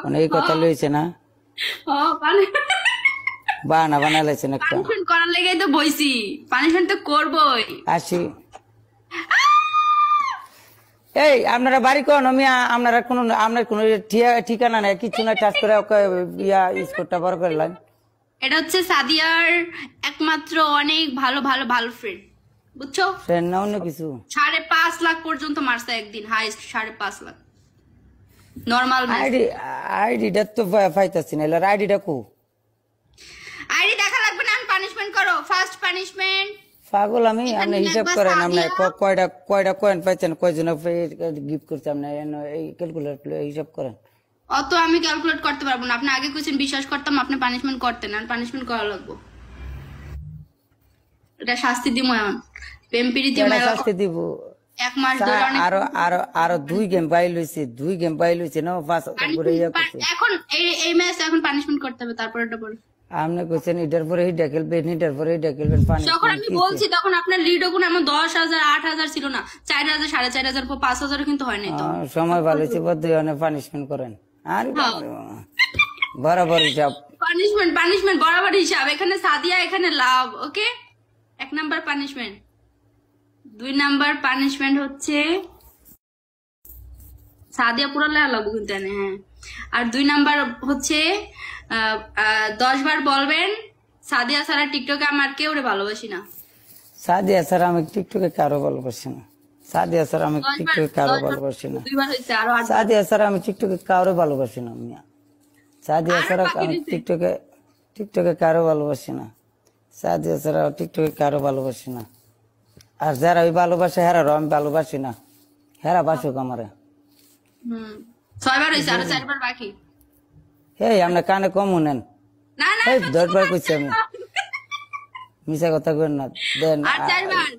মানে এই কথা লইছে না বানা বানাইছেন একটা পানিশমেন্ট করার লেগেই তো বইছি, পানিশমেন্ট তো করবই। আসি এই আপনারা বাড়ি কোন আমি আপনারা কোন আপনার কোন ঠিকানা নাই কিছু না টাচ করে ওকে ইয়া স্কোরটা বড় করে লাইন। এটা হচ্ছে সাদিয়ার একমাত্র অনেক ভালো ভালো ভালো ফ্রেন্ড, বুঝছো? ফ্রেন্ড না অন্য কিছু। 5.5 লাখ পর্যন্ত মারছে একদিন, হাইস্ট 5.5 লাখ নরমাল। আইডিটা তো পাইতাছি না, এলার আইডিটা কো? আইডি দেখা লাগবে না, আমি পানিশমেন্ট করো। ফার্স্ট পানিশমেন্ট পাগল আমি, আপনি হিসাব করেন আপনি কয়টা কয়টা কয়েন পাইছেন, কয়জন গিফট করছে আপনি এই ক্যালকুলেট হিসাব করেন। অত আমি ক্যালকুলেট করতে পারবো না। আপনি আগে কোশ্চেন বিশ্বাস করতাম, আপনি পানিশমেন্ট করতেন, আর পানিশমেন্ট করা লাগবে। এটা শাস্তি দিব, এমন প্রেম প্রীতি শাস্তি দিব। 1 মাস ধরে আরো আরো আরো 2 গেম বাইল হইছে, 2 গেম বাইল হইছে না 5 করে ইয়া করছে। এখন এই ম্যাচ এখন পানিশমেন্ট করতে হবে, তারপর এটা বল। আপনি কইছেন এটার পরে এই ডেকেলবেন, এটার পরে এই ডেকেলবেন পানি। যখন আমি বলছি তখন আপনার লিড ওগুন এমন 10,000 8,000 ছিল না, 4,000 4,500 5,000 কিন্তু হয় নাই। তো সময় ভালো হইছে, বদ্ধ অনেক পানিশমেন্ট করেন। আর বরাবর হিসাব পানিশমেন্ট পানিশমেন্ট বরাবর হিসাব। এখানে সাদিয়া, এখানে লাভ। ওকে, 1 নাম্বার পানিশমেন্ট। 2 নাম্বার পানিশমেন্ট হচ্ছে সাদিয়া পুরো লাগবো কিন্তু এনে, হ্যাঁ। আর 2 নাম্বার হচ্ছে 10 বার বলবেন সাদিয়া ছাড়া টিকটকে আমার কেউ ভালোবাসি না। সাদিয়া স্যার আমি টিকটকে কারো ভালোবাসি না। সাদিয়া স্যার আমি টিকটকে কারো ভালোবাসি না। 2 বার হইছে, আরো 8 সাদিয়া স্যার আমি টিকটকে কারো ভালোবাসি না। মিয়া সাদিয়া স্যার আমি টিকটকে কারো ভালোবাসি না। সাদিয়া স্যার টিকটকে কারো ভালোবাসি না। আর যারা ওই ভালোবাসে হেরারও আমি ভালোবাসি না। হেরা বাসুক আমারে। 6 বার হইছে, আরো 4 বার বাকি। এই আপনি কানে কম নেন। না না, এই 10 বার কইছি আমি, মিছা কথা কইন না। দেন আর 4 বার।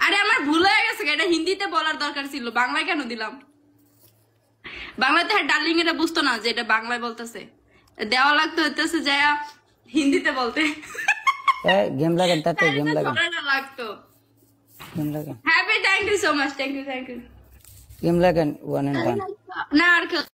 আরে আমার ভুল হয়ে গেছে, এটা হিন্দিতে বলার দরকার ছিল, বাংলায় কেন দিলাম? বাংলাতে ডার্লিং এটা বুঝতো না যে এটা বাংলায় বলতেছে, দেওয়া লাগতো হইতেছে যে হিন্দিতে বলতে। গেম লাগেন, তাতে গেম লাগেন, লাগতো গেম লাগেন। Happy, thank you so much, thank you game লাগেন 1 and 1। না আর